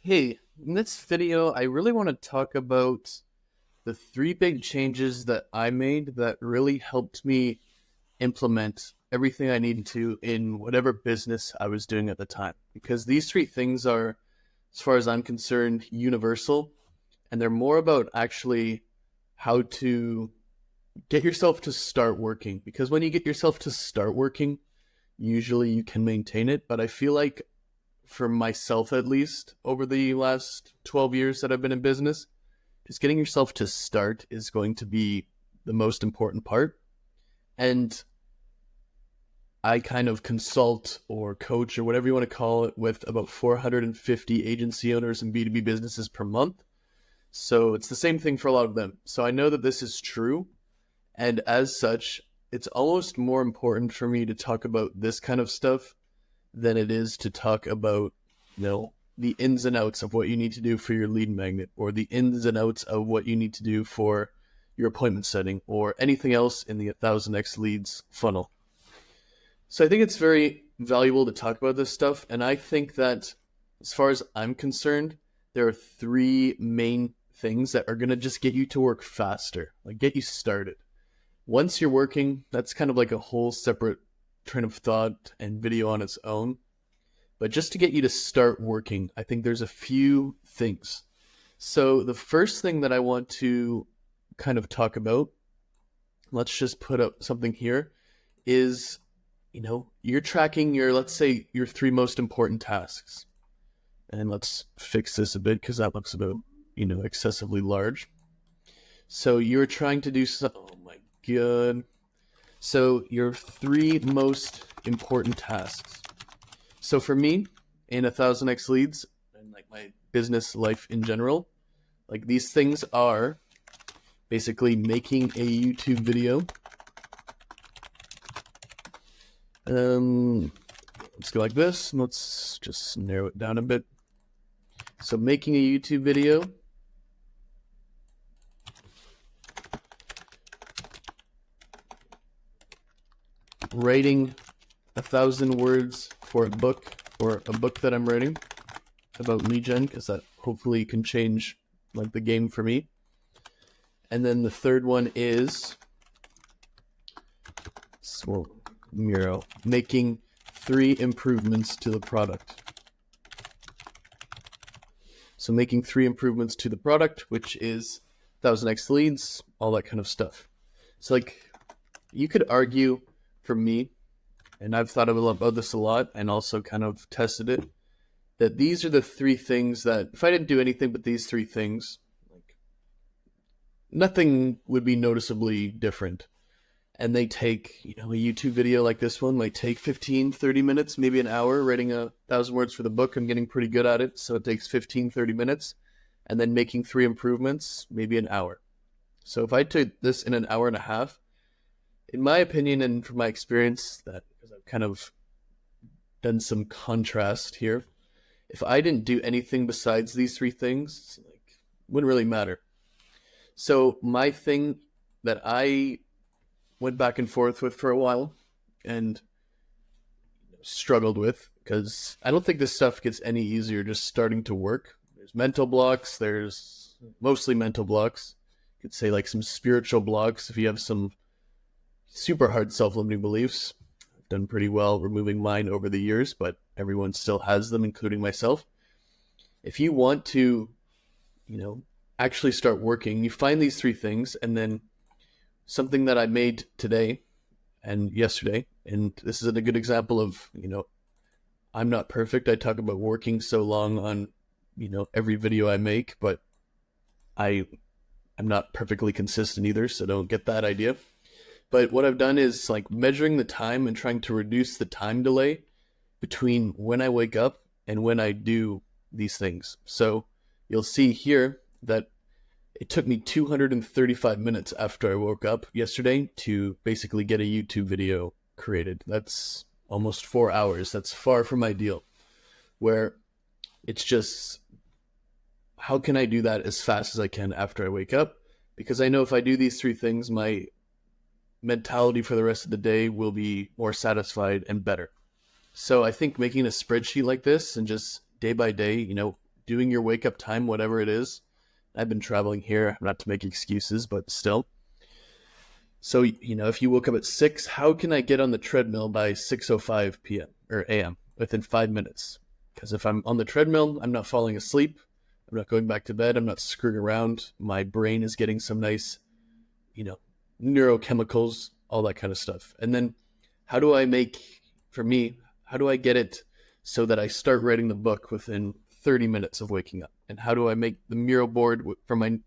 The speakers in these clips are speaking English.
Hey, in this video, I really want to talk about the three big changes that I made that really helped me implement everything I needed to in whatever business I was doing at the time. Because these three things are, as far as I'm concerned, universal, and they're more about actually how to get yourself to start working. Because when you get yourself to start working, usually you can maintain it. But I feel like for myself at least over the last 12 years that I've been in business, just getting yourself to start is going to be the most important part. And I kind of consult or coach or whatever you want to call it with about 450 agency owners and B2B businesses per month. So it's the same thing for a lot of them. So I know that this is true. And as such, it's almost more important for me to talk about this kind of stuff than it is to talk about, the ins and outs of what you need to do for your lead magnet or the ins and outs of what you need to do for your appointment setting or anything else in the 1000x leads funnel. So I think it's very valuable to talk about this stuff. And I think that as far as I'm concerned, there are three main things that are going to just get you to work faster, like get you started. Once you're working, that's kind of like a whole separate train of thought and video on its own. But just to get you to start working, I think there's a few things. So the first thing that I want to kind of talk about, let's just put up something here, is, you're tracking your, let's say, your three most important tasks. And let's fix this a bit because that looks about, excessively large. So you're trying to do some, oh my God. So your three most important tasks. So for me, in 1000x leads and like my business life in general, like these things are basically making a YouTube video. Let's go like this. Let's just narrow it down a bit. So making a YouTube video, writing 1,000 words for a book or a book that I'm writing about lead gen, because that hopefully can change like the game for me. And then the third one is Miro, making 3 improvements to the product. So making 3 improvements to the product, which is 1000x leads, all that kind of stuff. So like you could argue for me, and I've thought about this a lot and also kind of tested it, that these are the 3 things that if I didn't do anything but these 3 things, like nothing would be noticeably different. And they take, a YouTube video like this one might take 15, 30 minutes, maybe an hour. Writing 1,000 words for the book, I'm getting pretty good at it. So it takes 15, 30 minutes. And then making 3 improvements, maybe an hour. So if I took this in an hour and a half, in my opinion and from my experience, that because I've kind of done some contrast here, if I didn't do anything besides these 3 things, like wouldn't really matter. So my thing that I went back and forth with for a while and struggled with, because I don't think this stuff gets any easier just starting to work. There's mental blocks, there's mostly mental blocks. You could say like some spiritual blocks if you have some super hard self-limiting beliefs. I've done pretty well removing mine over the years, but everyone still has them, including myself. If you want to, actually start working, you find these 3 things, and then something that I made today and yesterday, and this is a good example of, I'm not perfect. I talk about working so long on, every video I make, but I'm not perfectly consistent either, so don't get that idea. But what I've done is like measuring the time and trying to reduce the time delay between when I wake up and when I do these things. So you'll see here that it took me 235 minutes after I woke up yesterday to basically get a YouTube video created. That's almost 4 hours. That's far from ideal. Where it's just, how can I do that as fast as I can after I wake up? Because I know if I do these 3 things, my mentality for the rest of the day will be more satisfied and better. So I think making a spreadsheet like this and just day by day, doing your wake up time, whatever it is. I've been traveling here, not to make excuses, but still. So, if you woke up at 6, how can I get on the treadmill by 6:05 p.m. or a.m. within 5 minutes? Because if I'm on the treadmill, I'm not falling asleep. I'm not going back to bed. I'm not screwing around. My brain is getting some nice, neurochemicals, all that kind of stuff. And then how do I get it so that I start writing the book within 30 minutes of waking up? And how do I make the mural board for my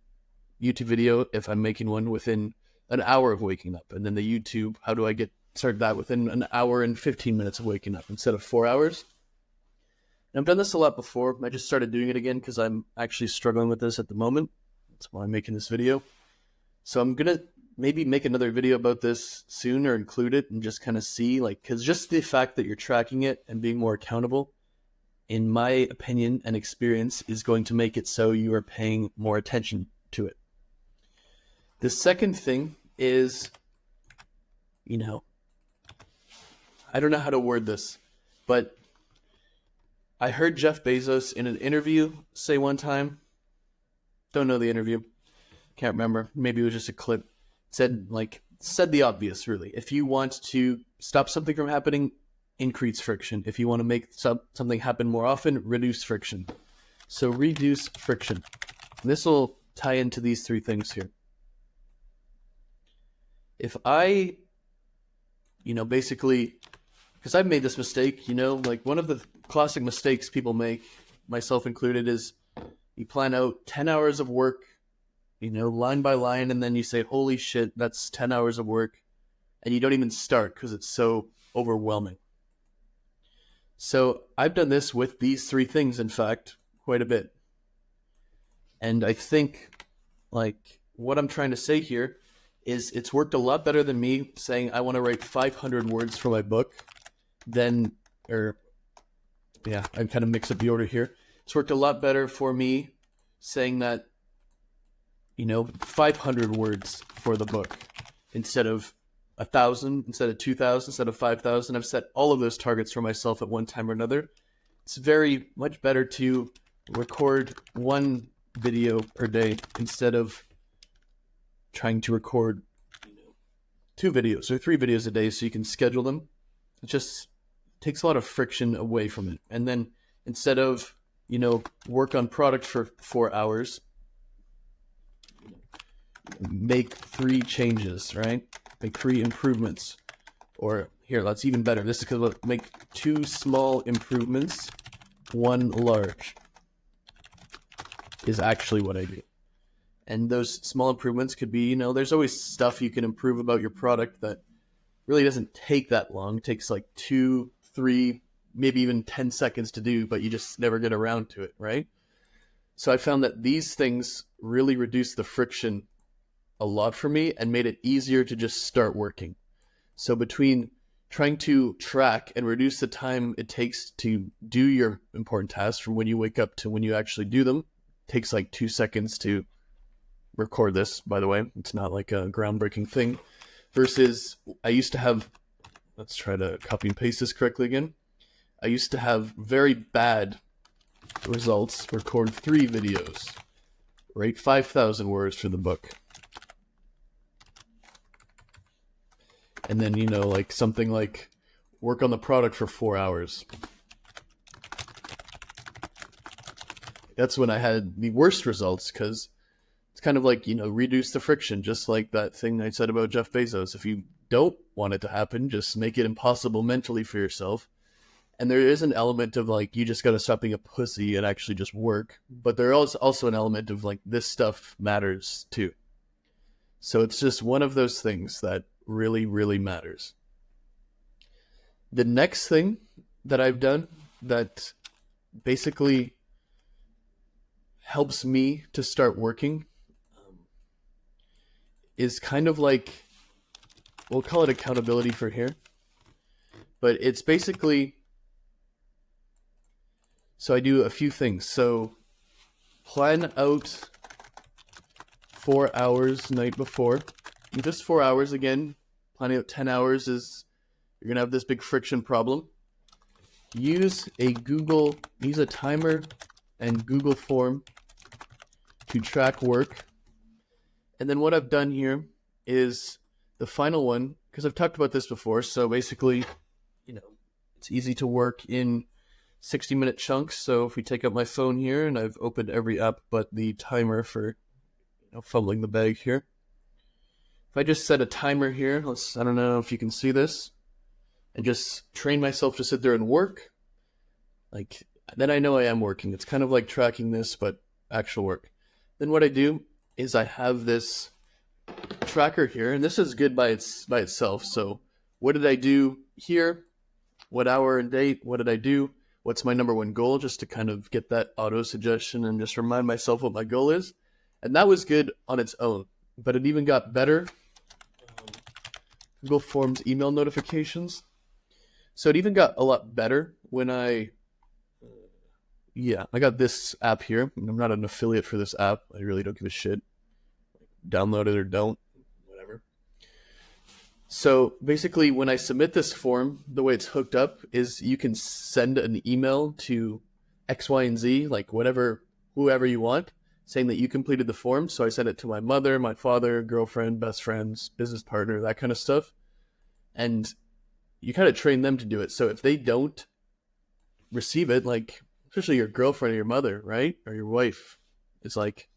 YouTube video if I'm making one within an hour of waking up? And then the YouTube, how do I start that within an hour and 15 minutes of waking up instead of 4 hours? And I've done this a lot before. I just started doing it again because I'm actually struggling with this at the moment. That's why I'm making this video. So I'm going to maybe make another video about this soon or include it and just kind of see, because just the fact that you're tracking it and being more accountable, in my opinion and experience, is going to make it so you are paying more attention to it. The second thing is, I don't know how to word this, but I heard Jeff Bezos in an interview say one time, don't know the interview, can't remember, maybe it was just a clip, said the obvious, really. If you want to stop something from happening, increase friction. If you want to make something happen more often, reduce friction. So reduce friction. This will tie into these 3 things here. If I, basically, because I've made this mistake, one of the classic mistakes people make, myself included, is you plan out 10 hours of work, line by line, and then you say, holy shit, that's 10 hours of work, and you don't even start because it's so overwhelming. So I've done this with these 3 things, in fact, quite a bit. And I think, what I'm trying to say here is it's worked a lot better than me saying I want to write 500 words for my book. I kind of mix up the order here. It's worked a lot better for me saying that, 500 words for the book instead of 1,000, instead of 2,000, instead of 5,000. I've set all of those targets for myself at one time or another. It's very much better to record 1 video per day instead of trying to record 2 videos or 3 videos a day so you can schedule them. It just takes a lot of friction away from it. And then instead of, work on product for 4 hours, make 3 changes, right? Make 3 improvements. Or here, that's even better. This is because make 2 small improvements, 1 large is actually what I do. And those small improvements could be, there's always stuff you can improve about your product that really doesn't take that long. It takes 2, 3, maybe even 10 seconds to do, but you just never get around to it, right? So I found that these things really reduced the friction a lot for me and made it easier to just start working. So between trying to track and reduce the time it takes to do your important tasks from when you wake up to when you actually do them, takes 2 seconds to record this, by the way. It's not a groundbreaking thing. Versus I used to have, let's try to copy and paste this correctly again. I used to have very bad results, record 3 videos, write 5,000 words for the book. And then, something like work on the product for 4 hours. That's when I had the worst results because it's kind of reduce the friction, just like that thing I said about Jeff Bezos. If you don't want it to happen, just make it impossible mentally for yourself. And there is an element of you just got to stop being a pussy and actually just work. But there is also an element of this stuff matters too. So it's just one of those things that really, really matters. The next thing that I've done that basically helps me to start working is kind of we'll call it accountability for here, but it's basically, so I do a few things. So plan out 4 hours night before, and just 4 hours. Again, planning out 10 hours is, you're gonna have this big friction problem. Use a timer and Google Form to track work. And then what I've done here is the final one, because I've talked about this before. So basically, it's easy to work in 60-minute chunks. So if we take up my phone here, and I've opened every app but the timer for fumbling the bag here. If I just set a timer here, I don't know if you can see this, and just train myself to sit there and work, then I know I am working. It's kind of like tracking this, but actual work. Then what I do is I have this tracker here, and this is good by itself. So what did I do here? What hour and date? What did I do? What's my number one goal? Just to kind of get that auto suggestion and just remind myself what my goal is. And that was good on its own, but it even got better. Google Forms email notifications. So it even got a lot better when I got this app here. I'm not an affiliate for this app. I really don't give a shit. Download it or don't, whatever. So basically, when I submit this form, the way it's hooked up is you can send an email to X, Y, and Z, like whoever you want, saying that you completed the form. So I send it to my mother, my father, girlfriend, best friends, business partner, that kind of stuff. And you kind of train them to do it. So if they don't receive it, like especially your girlfriend or your mother, right? Or your wife, it's like,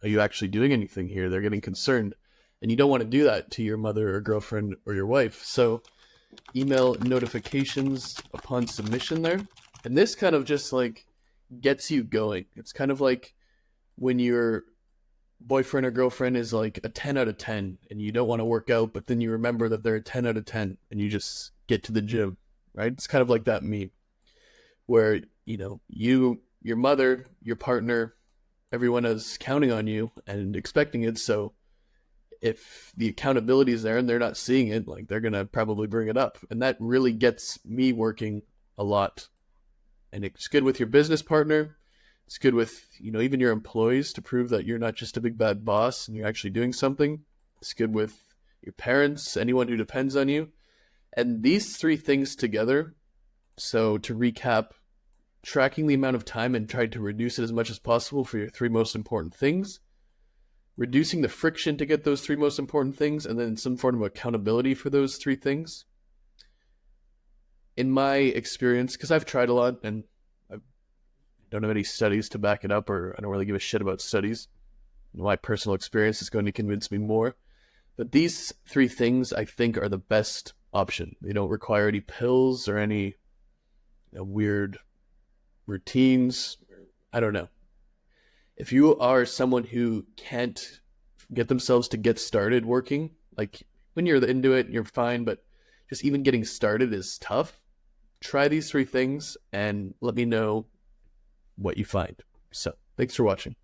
are you actually doing anything here? They're getting concerned. And you don't want to do that to your mother or girlfriend or your wife. So email notifications upon submission there. And this kind of just like gets you going. It's kind of like when your boyfriend or girlfriend is like a 10 out of 10 and you don't want to work out, but then you remember that they're a 10 out of 10 and you just get to the gym, right? It's kind of like that meme where, you, your mother, your partner, everyone is counting on you and expecting it. So if the accountability is there and they're not seeing it, like they're going to probably bring it up. And that really gets me working a lot. And it's good with your business partner. It's good with, even your employees to prove that you're not just a big bad boss and you're actually doing something. It's good with your parents, anyone who depends on you. And these three things together, so to recap, tracking the amount of time and trying to reduce it as much as possible for your three most important things, reducing the friction to get those three most important things, and then some form of accountability for those three things. In my experience, because I've tried a lot and I don't have any studies to back it up, or I don't really give a shit about studies. My personal experience is going to convince me more. But these three things I think are the best option. They don't require any pills or any weird routines. I don't know. If you are someone who can't get themselves to get started working, like when you're into it, you're fine, but just even getting started is tough, try these three things and let me know what you find. So, thanks for watching.